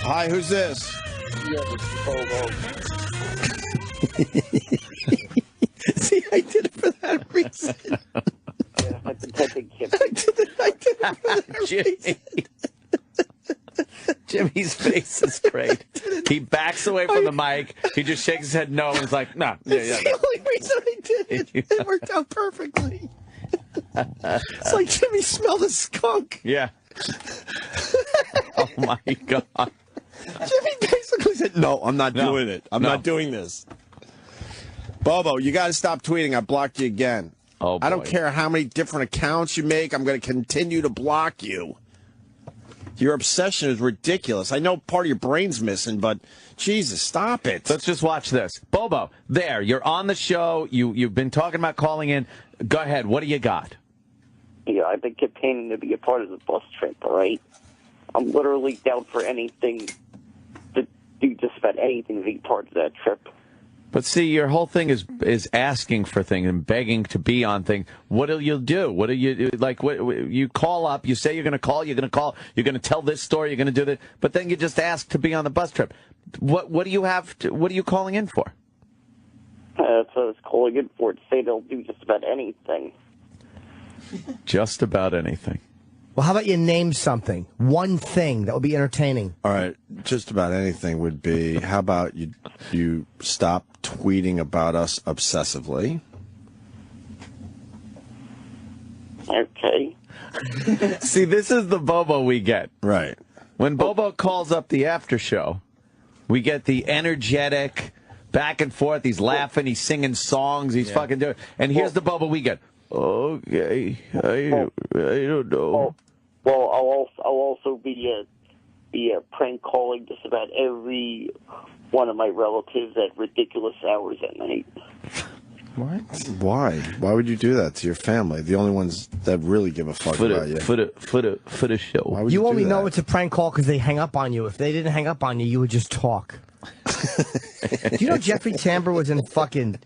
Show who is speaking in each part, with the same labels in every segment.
Speaker 1: Hi, who's this?
Speaker 2: Yeah, this is Bobo.
Speaker 1: See, I did it for that reason.
Speaker 2: Yeah, I've been typing Kim.
Speaker 1: I did it for that
Speaker 3: Jimmy. Jimmy's face is great. He backs away from the mic. He just shakes his head no, and he's like, no.
Speaker 1: That's the only reason I did it. It worked out perfectly. It's like Jimmy smelled a skunk.
Speaker 3: Yeah. Oh, my God.
Speaker 1: Jimmy basically said, no, I'm not doing it. I'm not doing this. Bobo, you got to stop tweeting. I blocked you again.
Speaker 3: Oh, boy.
Speaker 1: I don't care how many different accounts you make. I'm going to continue to block you. Your obsession is ridiculous. I know part of your brain's missing, but Jesus, stop it.
Speaker 3: Let's just watch this. Bobo, there, you're on the show. You've been talking about calling in. Go ahead. What do you got?
Speaker 2: Yeah, I've been campaigning to be a part of the bus trip, all right? I'm literally down for anything, to do just about anything to be part of that trip.
Speaker 3: But see, your whole thing is asking for things and begging to be on things. What do you do? What do you like? What you call up? You say you're going to call. You're going to call. You're going to tell this story. You're going to do that. But then you just ask to be on the bus trip. What do you have? What are you calling in for?
Speaker 2: That's what I was calling in for, to say they'll do just about anything.
Speaker 3: Just about anything.
Speaker 4: Well, how about you name something? One thing that would be entertaining.
Speaker 1: All right, just about anything would be, how about you stop tweeting about us obsessively?
Speaker 2: Okay.
Speaker 3: See, this is the Bobo we get.
Speaker 1: Right.
Speaker 3: When Bobo calls up the after show, we get the energetic back and forth. He's laughing. He's singing songs. He's fucking doing. And here's the Bobo we get. Okay, I don't know.
Speaker 2: Well, I'll also be prank calling just about every one of my relatives at ridiculous hours at night.
Speaker 1: What? Why? Why would you do that to your family? The only ones that really give a fuck about you.
Speaker 3: For the show.
Speaker 1: Why would
Speaker 4: You
Speaker 1: do
Speaker 4: only
Speaker 1: that?
Speaker 4: know it's a prank call because they hang up on you. If they didn't hang up on you, you would just talk. Do you know Jeffrey Tambor was in fucking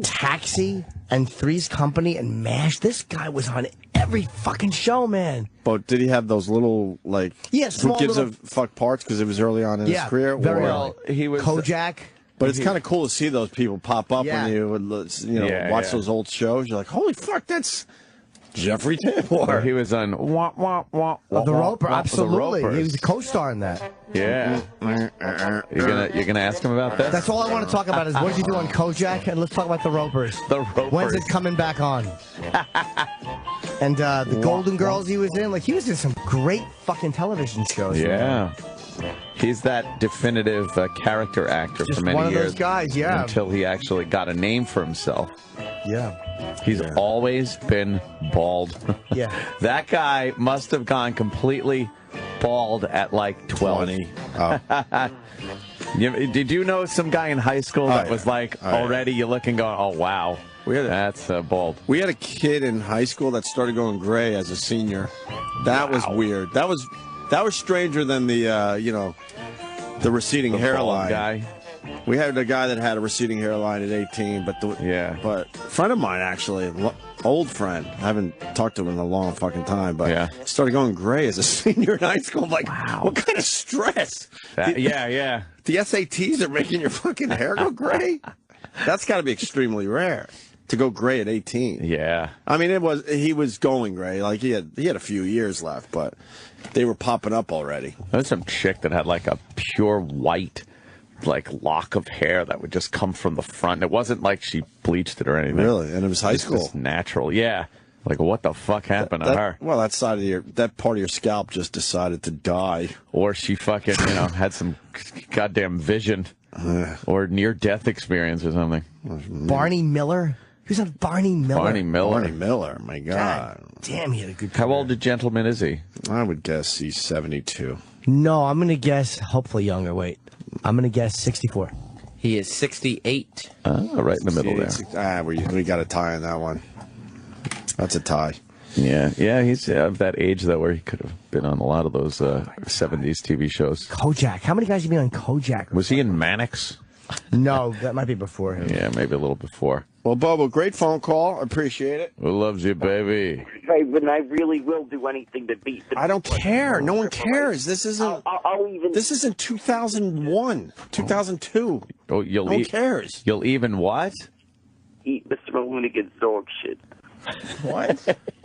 Speaker 4: Taxi and Three's Company and MASH? This guy was on every fucking show, man.
Speaker 1: But did he have those little, like,
Speaker 4: Yeah, small
Speaker 1: who gives
Speaker 4: little-
Speaker 1: a fuck parts because it was early on in his career?
Speaker 4: very
Speaker 1: Or-
Speaker 4: early.
Speaker 3: He was
Speaker 4: Kojak.
Speaker 1: But it's kind of cool to see those people pop up when you watch those old shows. You're like, holy fuck, that's Jeffrey Tambor.
Speaker 3: He was on
Speaker 4: The Roper, absolutely. He was a co-star in that.
Speaker 3: Yeah. You're gonna ask him about this?
Speaker 4: That's all I want to talk about is what did you do on Kojak, and let's talk about the Ropers.
Speaker 3: The Ropers.
Speaker 4: When's it coming back on? And the Golden Girls he was in, like he was in some great fucking television shows.
Speaker 3: Yeah. He's that definitive character actor
Speaker 4: Just
Speaker 3: for many
Speaker 4: one of
Speaker 3: years.
Speaker 4: those guys, yeah.
Speaker 3: Until he actually got a name for himself.
Speaker 4: Yeah.
Speaker 3: He's always been bald.
Speaker 4: Yeah.
Speaker 3: That guy must have gone completely bald at like 12.
Speaker 1: 20. Oh.
Speaker 3: Did you know some guy in high school that was like already you look and go, oh, wow, that's bald.
Speaker 1: We had a kid in high school that started going gray as a senior. That was weird. That was stranger than the receding hairline
Speaker 3: guy.
Speaker 1: We had a guy that had a receding hairline at 18, but a friend of mine actually, old friend, I haven't talked to him in a long fucking time, but started going gray as a senior in high school. I'm like, wow, what kind of stress?
Speaker 3: Yeah.
Speaker 1: The SATs are making your fucking hair go gray? That's got to be extremely rare to go gray at 18.
Speaker 3: Yeah.
Speaker 1: I mean, he was going gray. Like he had a few years left, but they were popping up already.
Speaker 3: There's some chick that had like a pure white lock of hair that would just come from the front. It wasn't like she bleached it or anything.
Speaker 1: Really? And it was high school.
Speaker 3: Just natural. Yeah. Like, what the fuck happened to her?
Speaker 1: Well, that part of your scalp just decided to die.
Speaker 3: Or she fucking, had some goddamn vision or near-death experience or something.
Speaker 4: Barney Miller? Who's on Barney Miller?
Speaker 3: Barney Miller.
Speaker 1: Barney Miller, my God.
Speaker 4: Damn, he had a good career.
Speaker 3: How old a gentleman is he?
Speaker 1: I would guess he's 72.
Speaker 4: No, I'm going to guess, hopefully younger, wait. I'm going to guess 64.
Speaker 5: He is 68.
Speaker 3: Right in the middle there.
Speaker 1: We got a tie on that one. That's a tie.
Speaker 3: Yeah, he's of that age, though, where he could have been on a lot of those 70s TV shows.
Speaker 4: Kojak. How many guys have been on Kojak?
Speaker 3: Was he in Mannix?
Speaker 4: No, that might be before him.
Speaker 3: Yeah, maybe a little before.
Speaker 1: Well, Bobo, great phone call. Appreciate it.
Speaker 3: Who loves you, baby?
Speaker 2: And I really will do anything to beat the...
Speaker 1: I don't care. No one cares. This isn't... This isn't 2001, 2002.
Speaker 3: Oh,
Speaker 1: no one cares.
Speaker 3: You'll even what?
Speaker 2: Eat Mr. Malunigan's dog shit.
Speaker 1: What?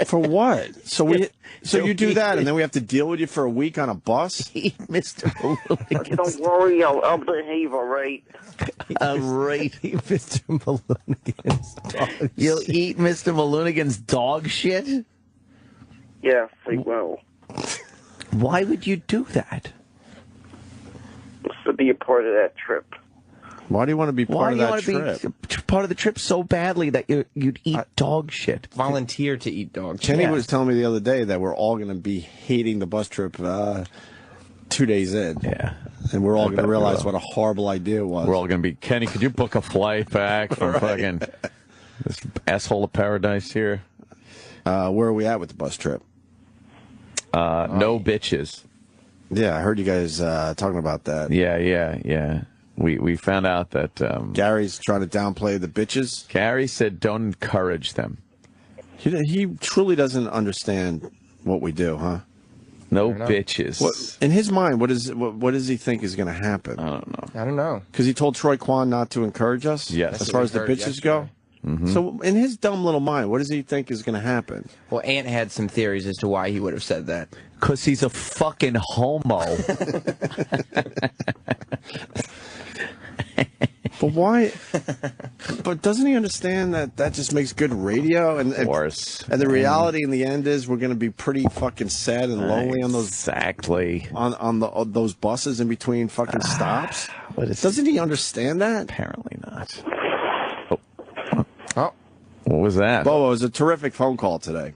Speaker 1: For what? So you do that, and then we have to deal with you for a week on a bus?
Speaker 3: Eat Mr. Malunigan's...
Speaker 2: Don't worry, I'll behave, all right?
Speaker 3: All right.
Speaker 4: Eat Mr. Malunigan's dog
Speaker 3: You'll eat Mr. Malunigan's dog shit?
Speaker 2: Yes, I will.
Speaker 3: Why would you do that?
Speaker 2: Just to be a part of that trip.
Speaker 1: Why do you want to be part of that trip?
Speaker 3: Why do you want to be part of the trip so badly that you'd eat dog shit?
Speaker 5: Volunteer to eat dog shit.
Speaker 1: Kenny was telling me the other day that we're all going to be hating the bus trip 2 days in.
Speaker 3: Yeah.
Speaker 1: And we're all going to realize what a horrible idea it was.
Speaker 3: We're all going to be, Kenny, could you book a flight back from fucking this asshole of paradise here?
Speaker 1: Where are we at with the bus trip?
Speaker 3: No bitches.
Speaker 1: Yeah, I heard you guys talking about that.
Speaker 3: Yeah. We found out that...
Speaker 1: Gary's trying to downplay the bitches.
Speaker 3: Gary said don't encourage them.
Speaker 1: He truly doesn't understand what we do, huh?
Speaker 3: No bitches.
Speaker 1: In his mind, what does he think is going to happen?
Speaker 3: I don't know.
Speaker 5: I don't know.
Speaker 1: Because he told Troy Kwan not to encourage us?
Speaker 3: Yes.
Speaker 1: As far as the bitches go? Mm-hmm. So in his dumb little mind, what does he think is going to happen?
Speaker 5: Well, Ant had some theories as to why he would have said that.
Speaker 3: Because he's a fucking homo.
Speaker 1: But why? But doesn't he understand that just makes good radio? And,
Speaker 3: of course.
Speaker 1: And the reality in the end is we're going to be pretty fucking sad and lonely on those on those buses in between fucking stops. Doesn't he understand that?
Speaker 3: Apparently not.
Speaker 5: Oh,
Speaker 3: what was that?
Speaker 1: Bobo, it was a terrific phone call today.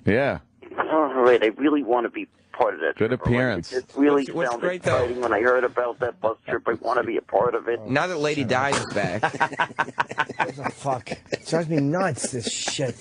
Speaker 3: Yeah.
Speaker 2: All right, I really want to be part of that
Speaker 3: Good
Speaker 2: trip.
Speaker 3: appearance.
Speaker 2: It really
Speaker 5: What's
Speaker 2: sounded
Speaker 5: great, though?
Speaker 2: exciting when I heard about that bus trip. I want to be a part of it.
Speaker 5: now that Lady Di is back.
Speaker 4: What the fuck? It drives me nuts, this shit.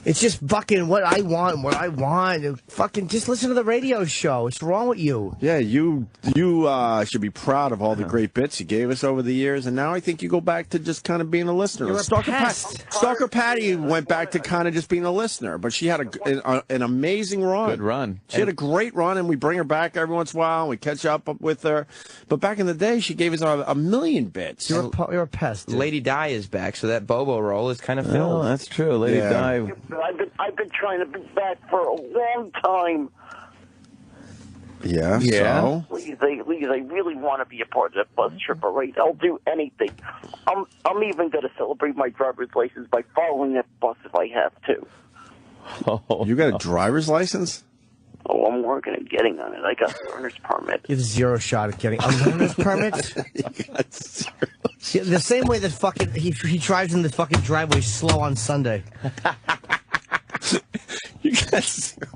Speaker 4: It's just fucking what I want. Fucking just listen to the radio show. What's wrong with you?
Speaker 1: Yeah, you should be proud of all the great bits you gave us over the years, and now I think you go back to just kind of being a listener.
Speaker 4: You're a pest.
Speaker 1: Stalker Patty went back to kind of just being a listener, but she had an amazing run.
Speaker 3: Good run.
Speaker 1: She had a great run, and we bring her back every once in a while, and we catch up with her. But back in the day, she gave us a million bits.
Speaker 4: You're a pest. Dude.
Speaker 5: Lady Di is back, so that Bobo role is kind of filled.
Speaker 3: Oh, that's true. Lady Di.
Speaker 2: I've been trying to be back for a long time.
Speaker 1: Yeah. So?
Speaker 2: Please, I really want to be a part of that bus trip, all right? I'll do anything. I'm even going to celebrate my driver's license by following that bus if I have to.
Speaker 3: Oh,
Speaker 1: you got a driver's license?
Speaker 2: Oh, I'm working at getting on it. I got a learner's permit.
Speaker 4: You have zero shot at getting a learner's permit. Yeah, the same way that fucking he drives in the fucking driveway slow on Sunday.
Speaker 1: You got zero.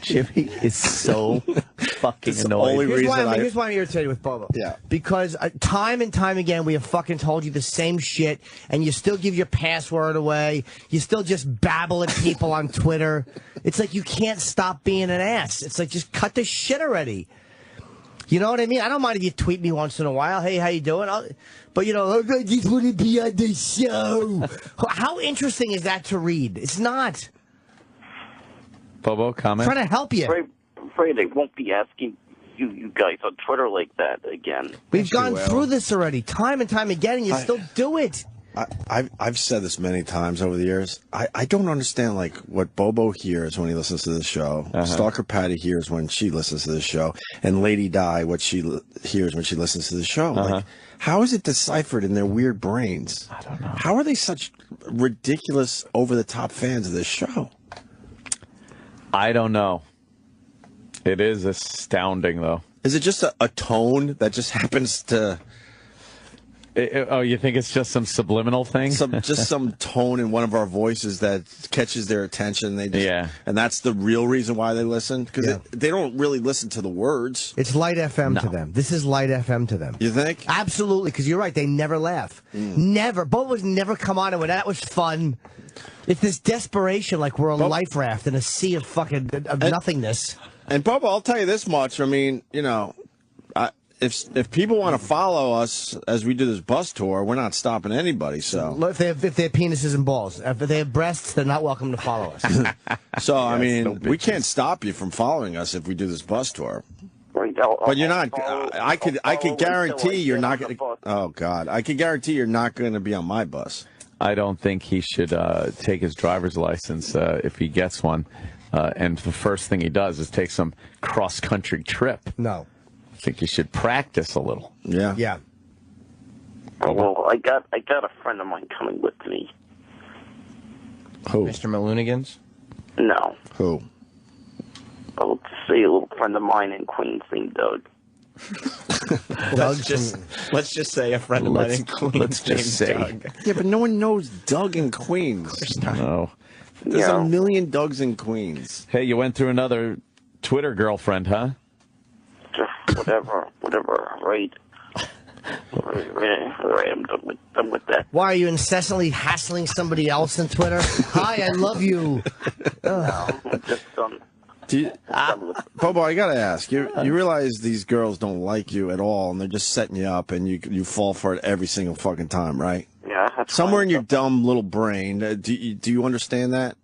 Speaker 3: Jimmy is so fucking annoying.
Speaker 4: Here's why I'm irritated with Bobo.
Speaker 1: Yeah.
Speaker 4: Because time and time again we have fucking told you the same shit, and you still give your password away. You still just babble at people on Twitter. It's like you can't stop being an ass. It's like just cut the shit already. You know what I mean? I don't mind if you tweet me once in a while. Hey, how you doing? But, you know, I just want to be on the show. How interesting is that to read? It's not.
Speaker 3: Bobo, comment?
Speaker 4: I'm trying to help you.
Speaker 2: I'm afraid I won't be asking you guys on Twitter like that again.
Speaker 4: We've gone through this already, time and time again, and you still do it.
Speaker 1: I've said this many times over the years. I don't understand like what Bobo hears when he listens to this show. Stalker Patty hears when she listens to this show, and Lady Di what she hears when she listens to the show. Like, how is it deciphered in their weird brains?
Speaker 3: I don't know.
Speaker 1: How are they such ridiculous, over the top fans of this show?
Speaker 3: I don't know. It is astounding, though.
Speaker 1: Is it just a tone that just happens to?
Speaker 3: Oh, you think it's just some subliminal thing?
Speaker 1: Just some tone in one of our voices that catches their attention. And that's the real reason why they listen, because they don't really listen to the words.
Speaker 4: It's light FM to them. This is light FM to them.
Speaker 1: You think?
Speaker 4: Absolutely, because you're right. They never laugh. Never. Bobo's never come on and went, that was fun. It's this desperation, like we're a life raft in a sea of fucking nothingness.
Speaker 1: And Bobo, I'll tell you this much. I mean, you know, if people want to follow us as we do this bus tour, we're not stopping anybody. So
Speaker 4: if they have penises and balls, if they have breasts, they're not welcome to follow us.
Speaker 1: So I mean, we can't stop you from following us if we do this bus tour.
Speaker 2: But
Speaker 1: you're not. I could guarantee you're not going to. Oh God, I could guarantee you're not going to be on my bus.
Speaker 3: I don't think he should take his driver's license if he gets one. And the first thing he does is take some cross-country trip.
Speaker 4: No.
Speaker 3: I think you should practice a little.
Speaker 1: Yeah.
Speaker 4: Yeah.
Speaker 2: Well, I got a friend of mine coming with me.
Speaker 1: Who?
Speaker 5: Mr. Maloonigans?
Speaker 2: No.
Speaker 1: Who?
Speaker 2: I'll just say a little friend of mine in Queens named Doug.
Speaker 5: Let's just say a friend of mine in Queens.
Speaker 3: Let's just say.
Speaker 5: Doug.
Speaker 1: Yeah, but no one knows Doug in Queens.
Speaker 3: No.
Speaker 1: There's a million Dougs in Queens.
Speaker 3: Hey, you went through another Twitter girlfriend, huh?
Speaker 2: Just whatever, right? Right, I'm done with that.
Speaker 4: Why are you incessantly hassling somebody else on Twitter? Hi, I love you.
Speaker 2: I'm just done.
Speaker 1: Bobo, I gotta ask you. You realize these girls don't like you at all, and they're just setting you up, and you fall for it every single fucking time, right?
Speaker 2: Yeah, that's
Speaker 1: Somewhere in your
Speaker 2: fine.
Speaker 1: dumb little brain, do you understand that?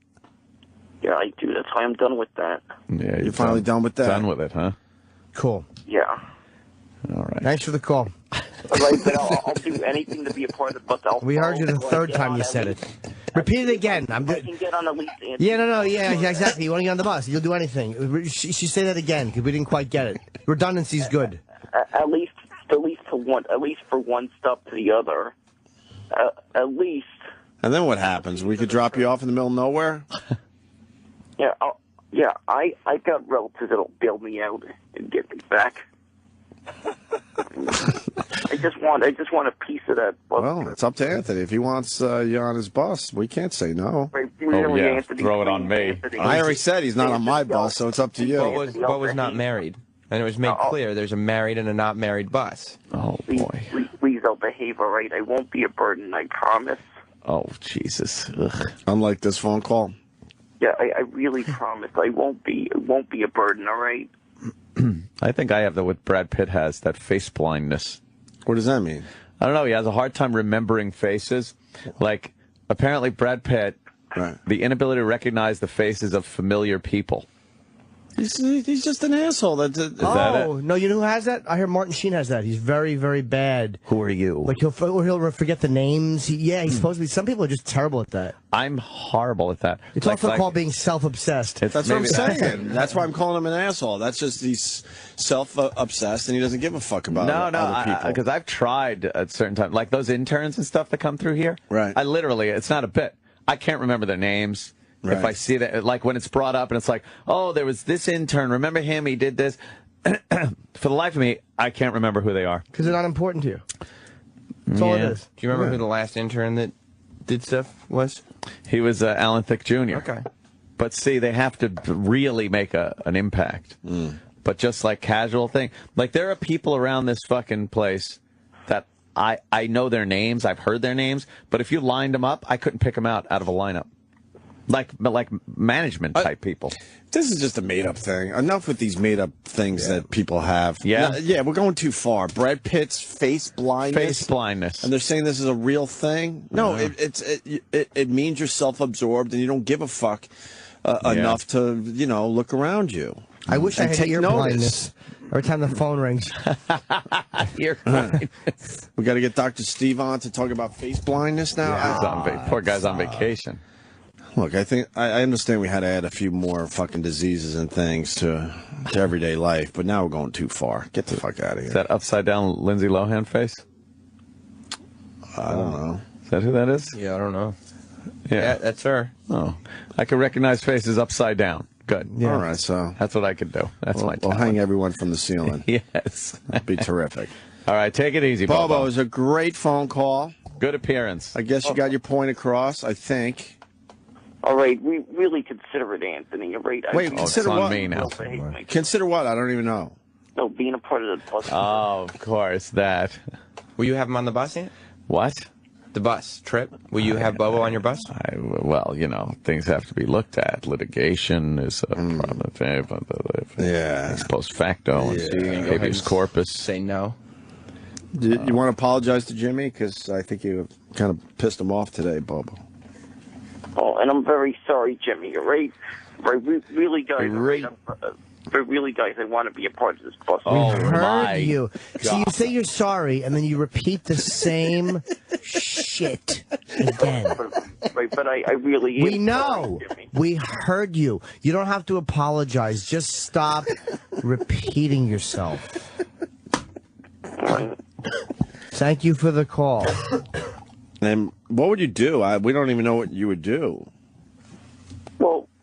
Speaker 2: Yeah, I do. That's why I'm done with that.
Speaker 3: Yeah,
Speaker 1: You're finally done with that.
Speaker 3: Done with it, huh?
Speaker 4: Cool.
Speaker 2: Yeah.
Speaker 3: All right.
Speaker 4: Thanks for the call.
Speaker 2: Right, but I'll do anything to be a part of the bus.
Speaker 4: We heard you the third time you said it. Repeat it again. I'm
Speaker 2: I
Speaker 4: good.
Speaker 2: can get on at least.
Speaker 4: Yeah, exactly. You want to get on the bus? You'll do anything. She say that again because we didn't quite get it. Redundancy's good.
Speaker 2: At least for one stop to the other. At least.
Speaker 1: And then what happens? We could drop you off in the middle of nowhere?
Speaker 2: Yeah. I got relatives that'll bail me out and get me back. I just want a piece of that bus.
Speaker 1: Well, it's up to Anthony. If he wants you on his bus, we can't say no.
Speaker 3: Throw it on me.
Speaker 1: I already said he's not on my bus, so it's up to you.
Speaker 5: What was not married? And it was made clear there's a married and a not married bus.
Speaker 3: Oh, boy.
Speaker 2: Please, I'll behave all right. I won't be a burden, I promise.
Speaker 3: Oh, Jesus. Ugh.
Speaker 1: Unlike this phone call.
Speaker 2: Yeah, I really promise. I won't be a burden, all right?
Speaker 3: I think I have what Brad Pitt has, that face blindness.
Speaker 1: What does that mean?
Speaker 3: I don't know. He has a hard time remembering faces. Like, apparently Brad Pitt, the inability to recognize the faces of familiar people.
Speaker 1: He's just an asshole. Is that it?
Speaker 4: No, you know who has that? I hear Martin Sheen has that. He's very, very bad.
Speaker 3: Who are you?
Speaker 4: Like he'll forget the names. He's supposed to be. Some people are just terrible at that.
Speaker 3: I'm horrible at that.
Speaker 4: It's also called being self-obsessed.
Speaker 1: That's what I'm saying. That's why I'm calling him an asshole. That's just he's self-obsessed and he doesn't give a fuck about other people.
Speaker 3: Because I've tried at certain times, like those interns and stuff that come through here.
Speaker 1: Right.
Speaker 3: I literally, it's not a bit. I can't remember their names. Right. If I see that, like when it's brought up and it's like, oh, there was this intern. Remember him? He did this. For the life of me, I can't remember who they are.
Speaker 4: Because they're not important to you. That's all it is.
Speaker 5: Do you remember who the last intern that did stuff was?
Speaker 3: He was Alan Thicke Jr.
Speaker 5: Okay.
Speaker 3: But see, they have to really make an impact. But just like casual thing. Like there are people around this fucking place that I know their names. I've heard their names. But if you lined them up, I couldn't pick them out of a lineup. Like management type people.
Speaker 1: This is just a made-up thing. Enough with these made-up things that people have.
Speaker 3: Yeah?
Speaker 1: Yeah, we're going too far. Brad Pitt's face blindness.
Speaker 3: Face blindness.
Speaker 1: And they're saying this is a real thing? No, it means you're self-absorbed and you don't give a fuck enough to, look around you.
Speaker 4: I wish I had ear blindness. Every time the phone rings.
Speaker 3: Ear blindness.
Speaker 1: We got to get Dr. Steve on to talk about face blindness now?
Speaker 3: Poor guy's on vacation.
Speaker 1: Look, I think I understand we had to add a few more fucking diseases and things to everyday life, but now we're going too far. Get the fuck out of here.
Speaker 3: Is that upside down Lindsay Lohan face?
Speaker 1: I don't know.
Speaker 3: Is that who that is?
Speaker 5: Yeah, I don't know.
Speaker 3: Yeah,
Speaker 5: that's her.
Speaker 3: Oh, I can recognize faces upside down. Good.
Speaker 1: Yeah. All right, so
Speaker 3: that's what I could do. That's my talent.
Speaker 1: We'll hang everyone from the ceiling.
Speaker 3: Yes.
Speaker 1: That'd be terrific.
Speaker 3: All right, take it easy, Bobo.
Speaker 1: Bobo, it was a great phone call.
Speaker 3: Good appearance.
Speaker 1: I guess you got your point across, I think.
Speaker 2: All right, we really consider it, Anthony. All right.
Speaker 1: Wait, consider
Speaker 3: it's on
Speaker 1: what?
Speaker 3: Me now.
Speaker 1: Consider what? I don't even know.
Speaker 2: No, being a part of the bus.
Speaker 3: Oh, of course, that.
Speaker 5: Will you have him on the bus yet?
Speaker 3: What?
Speaker 5: The bus trip. Will you have Bobo on your bus?
Speaker 3: Well, you know, things have to be looked at. Litigation is a problem.
Speaker 1: Yeah.
Speaker 3: It's post facto. And habeas corpus.
Speaker 5: Say no.
Speaker 1: You want to apologize to Jimmy? Because I think you kind of pissed him off today, Bobo.
Speaker 2: Oh, and I'm very sorry, Jimmy. Right? Really, guys. Really, guys, I want to be a part of this bus.
Speaker 4: We heard you. God. So you say you're sorry, and then you repeat the same shit again.
Speaker 2: But I really am.
Speaker 4: We know. Sorry, we heard you. You don't have to apologize. Just stop repeating yourself. Thank you for the call.
Speaker 1: And what would you do? We don't even know what you would do.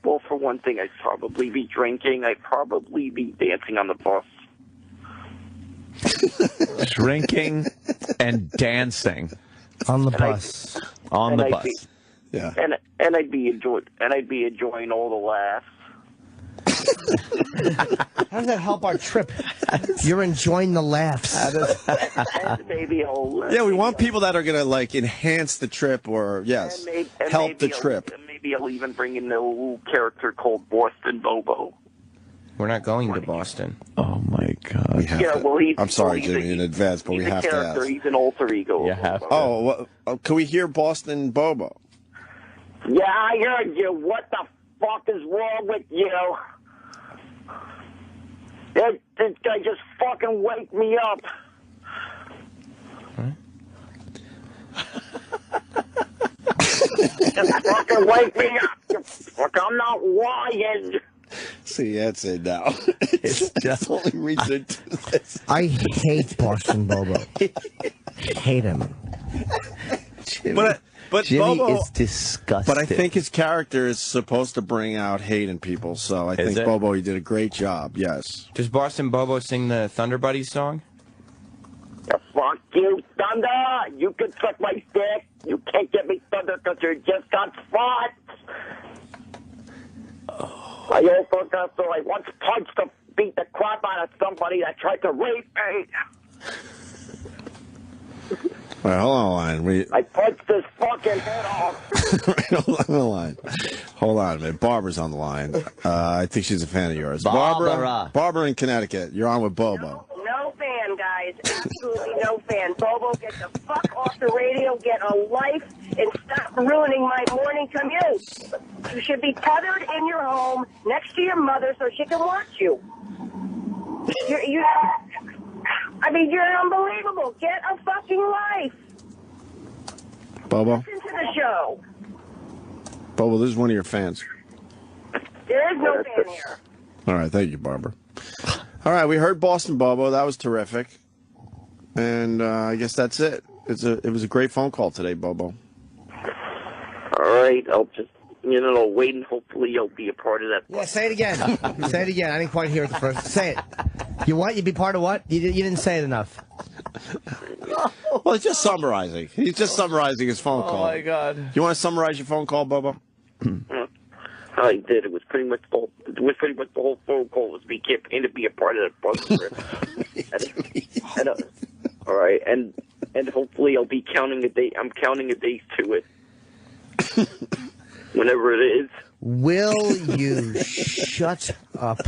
Speaker 2: Well, for one thing, I'd probably be drinking. I'd probably be dancing on the bus.
Speaker 3: Drinking and dancing
Speaker 4: on the bus.
Speaker 3: On the bus.
Speaker 1: Yeah.
Speaker 2: And I'd be enjoying all the laughs.
Speaker 4: How does that help our trip? You're enjoying the laughs.
Speaker 2: And maybe
Speaker 1: we want people that are going to like enhance the trip or help the trip.
Speaker 2: Maybe I'll even bring in a little character called Boston Bobo.
Speaker 5: We're not going to Boston.
Speaker 3: Oh my God!
Speaker 1: I'm sorry, Jimmy, in advance, but we have to ask.
Speaker 2: He's an alter ego.
Speaker 3: You have to.
Speaker 1: Oh, can we hear Boston Bobo?
Speaker 2: Yeah, I heard you. What the fuck is wrong with you? This guy just fucking wake me up. Just fucking wake me up. Fuck, I'm not lying.
Speaker 1: See, that's it now. It's just only reason to this.
Speaker 4: I hate Boston Bobo. Hate him.
Speaker 1: But
Speaker 3: Jimmy
Speaker 1: Bobo
Speaker 3: is disgusting.
Speaker 1: But I think his character is supposed to bring out hate in people, so I think Bobo, you did a great job, yes.
Speaker 5: Does Boston Bobo sing the Thunder Buddies song?
Speaker 2: Yeah, fuck you, Thunder! You can suck my dick! You can't get me Thunder because you just got fought! I once punched to beat the crap out of somebody that tried to rape me!
Speaker 1: All right, hold on the line.
Speaker 2: I punched his fucking head off.
Speaker 1: Hold on the line. Hold on a minute. Barbara's on the line. I think she's a fan of yours. Barbara in Connecticut. You're on with Bobo.
Speaker 6: No fan, guys. Absolutely no fan. Bobo, get the fuck off the radio, get a life, and stop ruining my morning commute. You should be tethered in your home next to your mother so she can watch you. You're unbelievable. Get a fucking life.
Speaker 1: Bobo?
Speaker 6: Listen to the show.
Speaker 1: Bobo, this is one of your fans.
Speaker 6: There is no fan here.
Speaker 1: All right, thank you, Barbara. All right, we heard Boston Bobo. That was terrific. And I guess that's it. It was a great phone call today, Bobo.
Speaker 2: All right, I'll just, wait and hopefully you'll be a part of that.
Speaker 4: Yeah, say it again. Say it again. I didn't quite hear it the first. Say it. You what? You'd be part of what? You didn't say it enough.
Speaker 1: Well, it's just summarizing. He's just summarizing his phone call.
Speaker 3: Oh, my God.
Speaker 1: You want to summarize your phone call, Bobo?
Speaker 2: I did. It was pretty much the whole phone call was me campaigning to be a part of that bus trip. All right, and hopefully I'll be counting a day. I'm counting a days to it. Whenever it is.
Speaker 4: Will you shut up?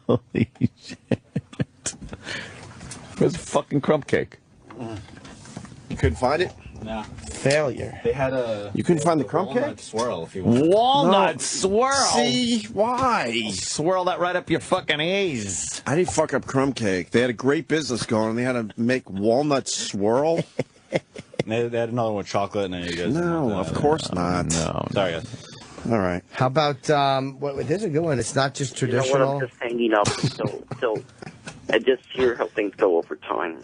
Speaker 3: Holy shit. Where's the fucking crumb cake?
Speaker 1: You couldn't find it?
Speaker 7: No.
Speaker 4: Failure.
Speaker 7: They had a...
Speaker 1: You couldn't find the crumb cake?
Speaker 7: Walnut swirl, if you want.
Speaker 3: Walnut swirl?
Speaker 1: See? Why?
Speaker 3: Swirl that right up your fucking A's.
Speaker 1: I didn't fuck up crumb cake. They had a great business going, and they had to make walnut swirl.
Speaker 7: They had another one with chocolate, and then you guys...
Speaker 1: No, of course not.
Speaker 3: No.
Speaker 7: Sorry, guys.
Speaker 1: All right.
Speaker 4: How about, there's a good one. It's not just traditional.
Speaker 2: You know what? I'm just hanging up until I just hear how things go over time.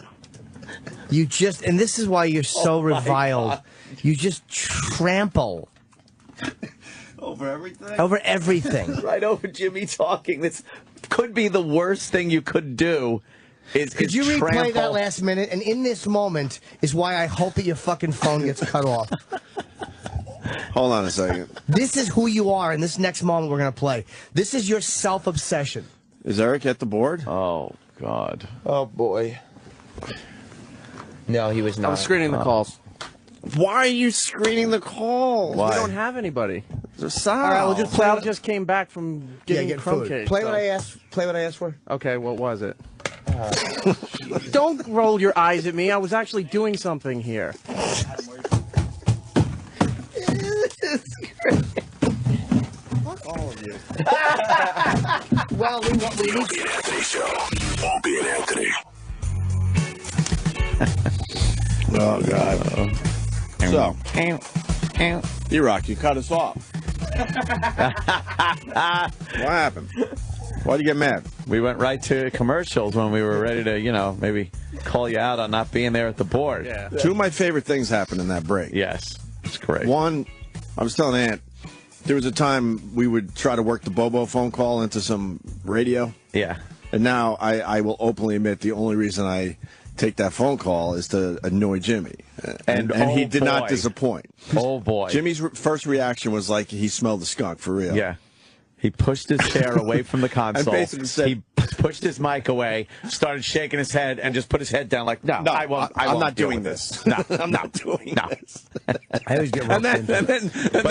Speaker 4: And this is why you're so reviled. God. You just trample.
Speaker 1: Over everything?
Speaker 4: Over everything.
Speaker 3: Right over Jimmy talking. This could be the worst thing you could do.
Speaker 4: Could you replay that last minute? And in this moment is why I hope that your fucking phone gets cut off.
Speaker 1: Hold on a second.
Speaker 4: This is who you are in this next moment we're going to play. This is your self-obsession.
Speaker 1: Is Eric at the board?
Speaker 3: Oh, God.
Speaker 5: Oh, boy. No, he was not.
Speaker 8: I'm screening the calls.
Speaker 1: Why are you screening the call?
Speaker 8: We don't have anybody.
Speaker 1: Sal.
Speaker 4: All right, we'll just
Speaker 8: Sal just came back from getting
Speaker 4: get
Speaker 8: crumb
Speaker 4: food.
Speaker 8: cake.
Speaker 4: Play
Speaker 8: so-
Speaker 4: what I asked. Play what I asked for.
Speaker 8: Okay, what was it? Don't roll your eyes at me. I was actually doing something here.
Speaker 1: Fuck all of you.
Speaker 4: Well, we need.
Speaker 9: Opie and Anthony Show. Opie and Anthony.
Speaker 1: Oh, God. So, E-Rock, you cut us off. What happened? Why'd you get mad?
Speaker 3: We went right to commercials when we were ready to, you know, maybe call you out on not being there at the board.
Speaker 8: Yeah.
Speaker 1: Two of my favorite things happened in that break.
Speaker 3: Yes, it's great.
Speaker 1: One, I was telling Ant, there was a time we would try to work the Bobo phone call into some radio.
Speaker 3: Yeah.
Speaker 1: And now I will openly admit the only reason I take that phone call is to annoy Jimmy. And he did not disappoint.
Speaker 3: Oh, boy.
Speaker 1: Jimmy's first reaction was like he smelled the skunk, for real.
Speaker 3: Yeah. He pushed his chair away from the console.
Speaker 1: And basically said,
Speaker 3: he pushed his mic away, started shaking his head, and just put his head down like, no, I won't.
Speaker 1: I'm not
Speaker 3: deal
Speaker 1: doing
Speaker 3: with
Speaker 1: this.
Speaker 3: No,
Speaker 1: I'm not doing this.
Speaker 4: I always get
Speaker 1: And then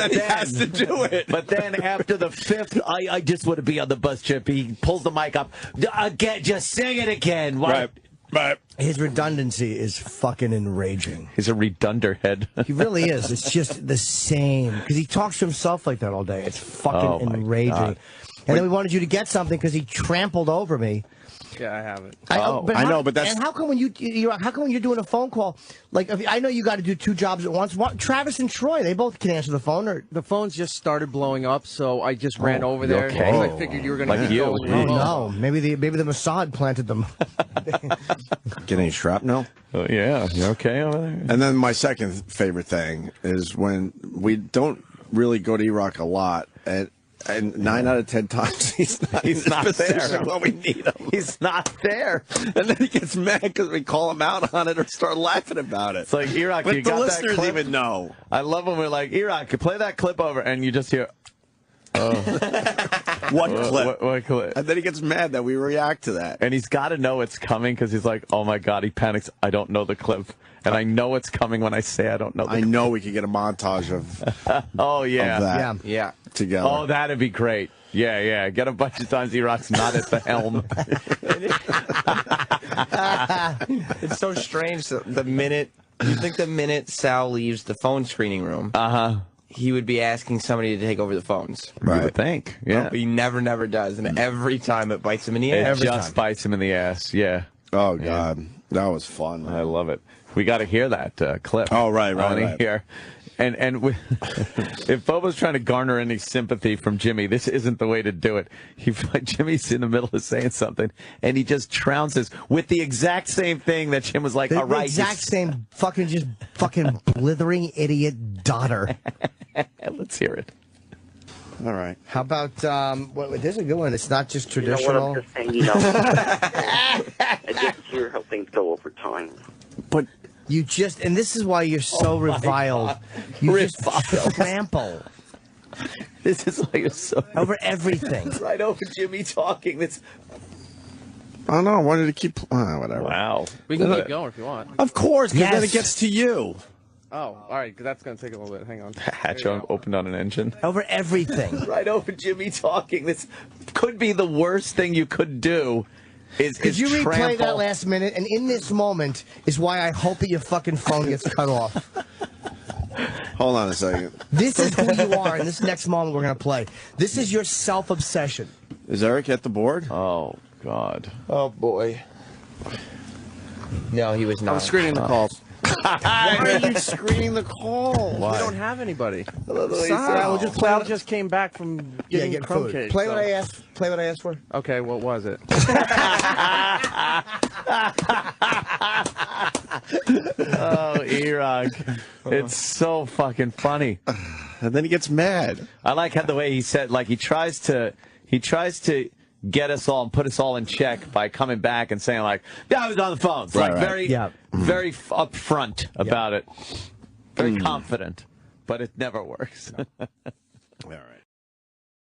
Speaker 1: he has to do it.
Speaker 3: But then after the fifth, I just want to be on the bus trip. He pulls the mic up. Again, just sing it again. What?
Speaker 1: Right.
Speaker 4: His redundancy is fucking enraging.
Speaker 3: He's a redundant head.
Speaker 4: He really is. It's just the same. Because he talks to himself like that all day. It's fucking enraging.
Speaker 3: God.
Speaker 4: And then we wanted you to get something because he trampled over me.
Speaker 8: Yeah, I have it.
Speaker 1: I know, but that's...
Speaker 4: And how come when how come when you're doing a phone call, like, I know you got to do two jobs at once. Travis and Troy, they both can answer the phone. Or
Speaker 8: The phones just started blowing up, so I just ran over there.
Speaker 3: okay?
Speaker 8: Because I figured you were going to
Speaker 3: Like
Speaker 8: keep
Speaker 3: you.
Speaker 8: going.
Speaker 4: oh no, maybe the Mossad planted them.
Speaker 1: Get any shrapnel?
Speaker 3: Oh, yeah. You okay over there?
Speaker 1: And then my second favorite thing is when we don't really go to E-Rock a lot, and 9 out of 10 times he's not there when we need him.
Speaker 3: He's not there.
Speaker 1: And then he gets mad because we call him out on it or start laughing about it.
Speaker 3: It's like, E-Rock,
Speaker 1: but
Speaker 3: you
Speaker 1: the
Speaker 3: got that
Speaker 1: listeners
Speaker 3: clip?
Speaker 1: even know.
Speaker 3: I love when we're like, E-Rock, play that clip over, and you just hear,
Speaker 1: What clip?
Speaker 3: what clip?
Speaker 1: And then he gets mad that we react to that.
Speaker 3: And he's got to know it's coming because he's like, oh, my God, he panics. I don't know the clip. And I know it's coming when I say I don't know the
Speaker 1: I
Speaker 3: clip.
Speaker 1: know we could get a montage of,
Speaker 3: Oh, yeah.
Speaker 1: of that
Speaker 5: Yeah.
Speaker 1: together.
Speaker 3: Oh, that'd be great. Yeah, yeah. Get a bunch of times E-Rock's not at the helm.
Speaker 5: It's so strange that the minute Sal leaves the phone screening room, he would be asking somebody to take over the phones.
Speaker 3: You would think. Yeah.
Speaker 5: But he never does, and every time it bites him in the ass.
Speaker 3: It just bites him in the ass. Yeah.
Speaker 1: Oh, God. That was fun.
Speaker 3: I love it. We got to hear that clip.
Speaker 1: Oh, right.
Speaker 3: I want to hear. And if Bobo's trying to garner any sympathy from Jimmy, this isn't the way to do it. Jimmy's in the middle of saying something, and he just trounces with the exact same thing that Jim was like, all right.
Speaker 4: The exact same fucking blithering idiot daughter.
Speaker 3: Let's hear it.
Speaker 1: All right.
Speaker 4: How about, there's a good one. It's not just
Speaker 2: You know
Speaker 4: traditional.
Speaker 2: what I'm just saying? You know, I just hear how things go over time.
Speaker 1: But
Speaker 4: and this is why you're so reviled. You just trample
Speaker 3: This is why you're so
Speaker 4: over everything.
Speaker 3: right over Jimmy talking. This.
Speaker 1: I don't know. I wanted to keep. Whatever.
Speaker 3: Wow.
Speaker 8: We can keep going if you want.
Speaker 1: Of course, because then
Speaker 4: Yes.
Speaker 1: it gets to you.
Speaker 8: Oh, all right, because that's going to take a little bit. Hang on.
Speaker 3: Hatch opened on an engine.
Speaker 4: Over everything.
Speaker 3: Right over Jimmy talking. This could be the worst thing you could do.
Speaker 4: Could you replay that last minute? And in this moment is why I hope that your fucking phone gets cut off.
Speaker 1: Hold on a second.
Speaker 4: This is who you are, and this next moment we're going to play. This is your self-obsession.
Speaker 1: Is Eric at the board?
Speaker 3: Oh, God.
Speaker 5: Oh, boy. No, he was not.
Speaker 8: I'm screening the calls.
Speaker 1: Why are you screening the call?
Speaker 8: We don't have anybody.
Speaker 4: Sal,
Speaker 8: Sal just came back from getting
Speaker 4: get
Speaker 8: crumb
Speaker 4: food.
Speaker 8: cake.
Speaker 4: Play
Speaker 8: so-
Speaker 4: what I asked. Play what I asked for.
Speaker 8: Okay, what was it?
Speaker 3: Oh, E-Rock. It's so fucking funny.
Speaker 1: And then he gets mad.
Speaker 3: I like how the way he said, like, he tries to get us all and put us all in check by coming back and saying, like, yeah, I was on the phone. It's
Speaker 1: Right,
Speaker 3: like
Speaker 1: right.
Speaker 3: very upfront about it. Very confident. But it never works.
Speaker 1: All right.